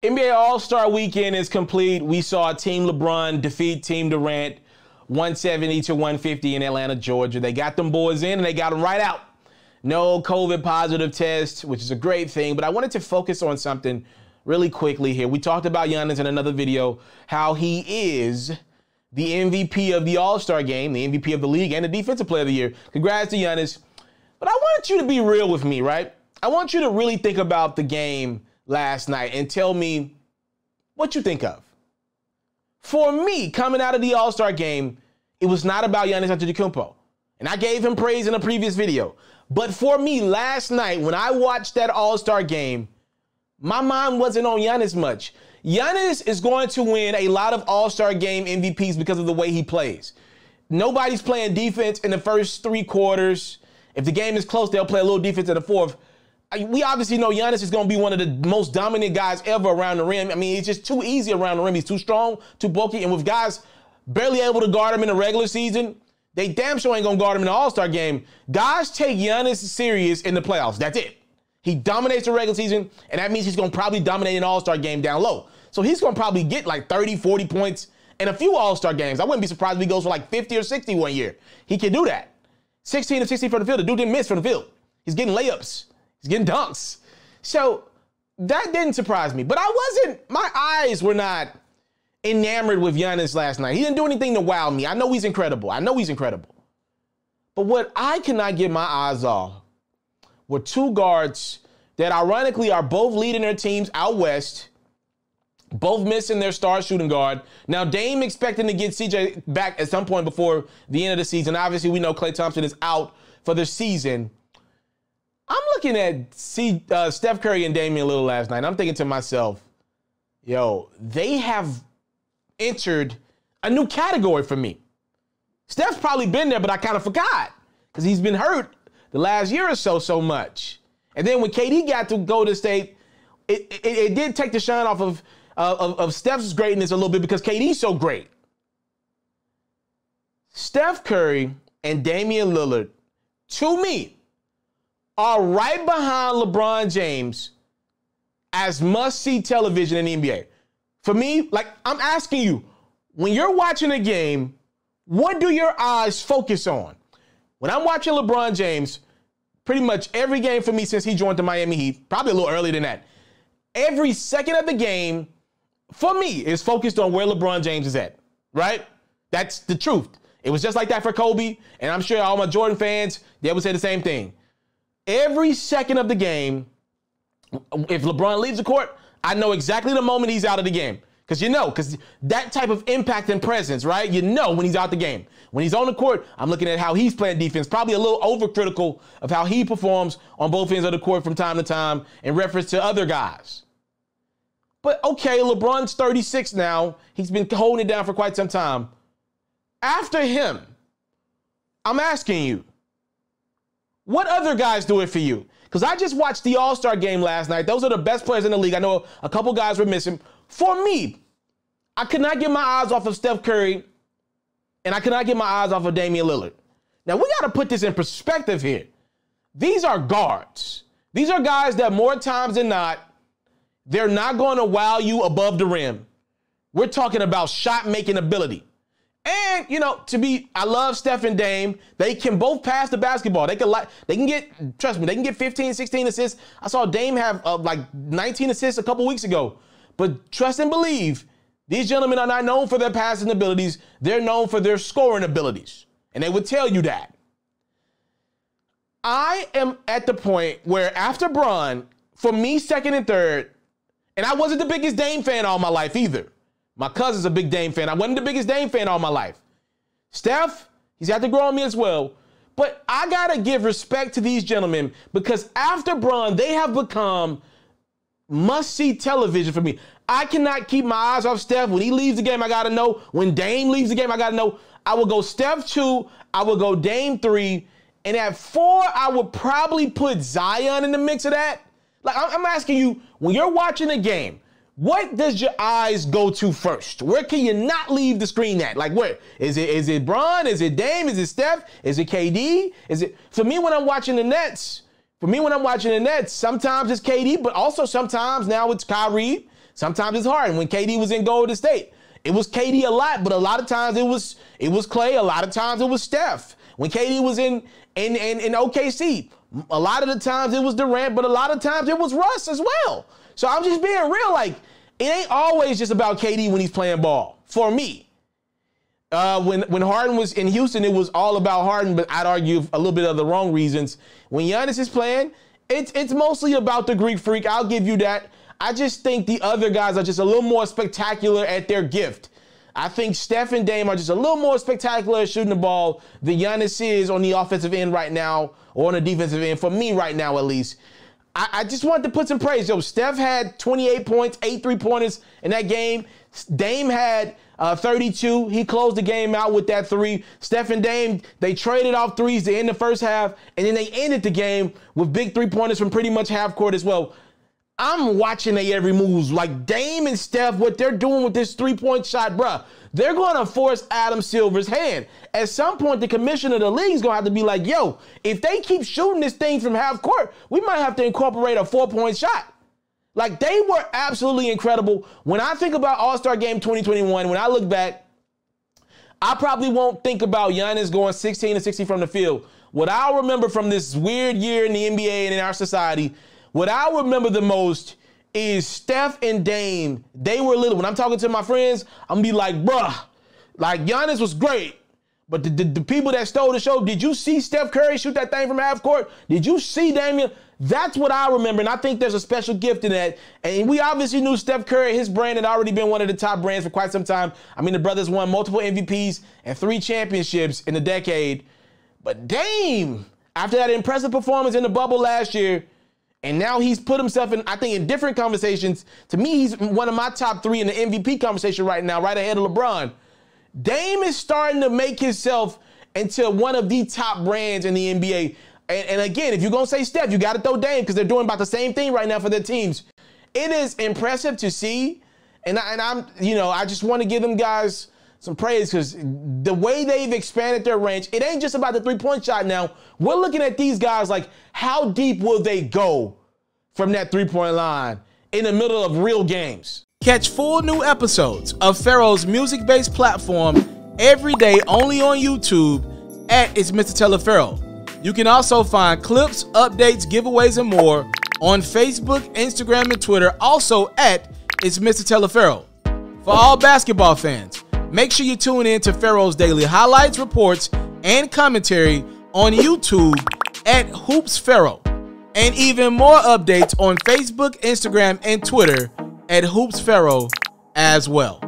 NBA All-Star Weekend is complete. We saw Team LeBron defeat Team Durant 170-150 in Atlanta, Georgia. They got them boys in and they got them right out. No COVID positive test, which is a great thing. But I wanted to focus on something really quickly here. We talked about Giannis in another video, how he is the MVP of the All-Star game, the MVP of the league, and the Defensive Player of the Year. Congrats to Giannis. But I want you to be real with me, right? I want you to really think about the game last night and tell me what you think of. For me, coming out of the All-Star game, it was not about Giannis Antetokounmpo. And I gave him praise in a previous video. But for me, last night, when I watched that All-Star game, my mind wasn't on Giannis much. Giannis is going to win a lot of All-Star game MVPs because of the way he plays. Nobody's playing defense in the first three quarters. If the game is close, they'll play a little defense in the fourth. We obviously know Giannis is going to be one of the most dominant guys ever around the rim. I mean, it's just too easy around the rim. He's too strong, too bulky, and with guys barely able to guard him in the regular season, they damn sure ain't going to guard him in the All-Star game. Guys take Giannis serious in the playoffs. That's it. He dominates the regular season, and that means he's going to probably dominate an All-Star game down low. So he's going to probably get like 30, 40 points in a few All-Star games. I wouldn't be surprised if he goes for like 50 or 60 one year. He can do that. 16 of 16 from the field. The dude didn't miss from the field. He's getting layups. He's getting dunks. So that didn't surprise me. But my eyes were not enamored with Giannis last night. He didn't do anything to wow me. I know he's incredible. But what I cannot get my eyes off were two guards that ironically are both leading their teams out west, both missing their star shooting guard. Now, Dame expecting to get CJ back at some point before the end of the season. Obviously, we know Klay Thompson is out for the season. I'm looking at Steph Curry and Damian Lillard last night, and I'm thinking to myself, yo, they have entered a new category for me. Steph's probably been there, but I kind of forgot because he's been hurt the last year or so much. And then when KD got to Golden State, it did take the shine off of Steph's greatness a little bit because KD's so great. Steph Curry and Damian Lillard, to me, are right behind LeBron James as must-see television in the NBA. For me, like, I'm asking you, when you're watching a game, what do your eyes focus on? When I'm watching LeBron James, pretty much every game for me since he joined the Miami Heat, probably a little earlier than that, every second of the game, for me, is focused on where LeBron James is at, right? That's the truth. It was just like that for Kobe, and I'm sure all my Jordan fans, they would say the same thing. Every second of the game, if LeBron leaves the court, I know exactly the moment he's out of the game. Because that type of impact and presence, right? You know when he's out the game. When he's on the court, I'm looking at how he's playing defense, probably a little overcritical of how he performs on both ends of the court from time to time in reference to other guys. But okay, LeBron's 36 now. He's been holding it down for quite some time. After him, I'm asking you, what other guys do it for you? Because I just watched the All-Star game last night. Those are the best players in the league. I know a couple guys were missing. For me, I could not get my eyes off of Steph Curry, and I could not get my eyes off of Damian Lillard. Now, we got to put this in perspective here. These are guards. These are guys that more times than not, they're not going to wow you above the rim. We're talking about shot-making ability. And, I love Steph and Dame. They can both pass the basketball. They can get 15, 16 assists. I saw Dame have like 19 assists a couple weeks ago. But trust and believe, these gentlemen are not known for their passing abilities. They're known for their scoring abilities. And they would tell you that. I am at the point where after Bron, for me, second and third, and I wasn't the biggest Dame fan all my life either. My cousin's a big Dame fan. I wasn't the biggest Dame fan all my life. Steph, he's had to grow on me as well. But I got to give respect to these gentlemen because after Bron, they have become must-see television for me. I cannot keep my eyes off Steph. When he leaves the game, I got to know. When Dame leaves the game, I got to know. I will go Steph 2. I will go Dame 3. And at 4, I would probably put Zion in the mix of that. Like, I'm asking you, when you're watching a game, what does your eyes go to first? Where can you not leave the screen at? Like, where? Is it Bron? Is it Dame? Is it Steph? Is it KD? For me, when I'm watching the Nets, sometimes it's KD, but also sometimes now it's Kyrie. Sometimes it's Harden. When KD was in Golden State, it was KD a lot, but a lot of times it was Klay. A lot of times it was Steph. When KD was in OKC, a lot of the times it was Durant, but a lot of times it was Russ as well. So I'm just being real. Like, it ain't always just about KD when he's playing ball. For me, when Harden was in Houston, it was all about Harden, but I'd argue a little bit of the wrong reasons. When Giannis is playing, it's mostly about the Greek Freak. I'll give you that. I just think the other guys are just a little more spectacular at their gift. I think Steph and Dame are just a little more spectacular at shooting the ball than Giannis is on the offensive end right now, or on the defensive end, for me right now at least. I just wanted to put some praise. Yo, Steph had 28 points, 8 3-pointers in that game. Dame had 32. He closed the game out with that 3. Steph and Dame, they traded off threes to end the first half, and then they ended the game with big 3-pointers from pretty much half court as well. I'm watching their every move. Like Dame and Steph, what they're doing with this 3-point shot, bruh, they're going to force Adam Silver's hand. At some point, the commissioner of the league is going to have to be like, yo, if they keep shooting this thing from half court, we might have to incorporate a 4-point shot. Like, they were absolutely incredible. When I think about All-Star Game 2021, when I look back, I probably won't think about Giannis going 16 to 60 from the field. What I'll remember from this weird year in the NBA and in our society, what I remember the most is Steph and Dame. They were little. When I'm talking to my friends, I'm going to be like, bruh, like Giannis was great. But the people that stole the show, did you see Steph Curry shoot that thing from half court? Did you see Damian? That's what I remember, and I think there's a special gift in that. And we obviously knew Steph Curry, his brand had already been one of the top brands for quite some time. I mean, the brothers won multiple MVPs and 3 championships in the decade. But Dame, after that impressive performance in the bubble last year, and now he's put himself in, I think, in different conversations. To me, he's one of my top 3 in the MVP conversation right now, right ahead of LeBron. Dame is starting to make himself into one of the top brands in the NBA. And again, if you're going to say Steph, you got to throw Dame because they're doing about the same thing right now for their teams. It is impressive to see. And I'm, you know, I just want to give them guys some praise because the way they've expanded their range, it ain't just about the 3-point shot now. We're looking at these guys like, how deep will they go from that 3-point line in the middle of real games? Catch full new episodes of Pharaoh's music-based platform every day only on YouTube at It's Mr. Telepharaoh. You can also find clips, updates, giveaways, and more on Facebook, Instagram, and Twitter, also at It's Mr. Telepharaoh. For all basketball fans, make sure you tune in to Pharaoh's daily highlights, reports, and commentary on YouTube at Hoops Pharaoh, and even more updates on Facebook, Instagram, and Twitter at Hoops Pharaoh as well.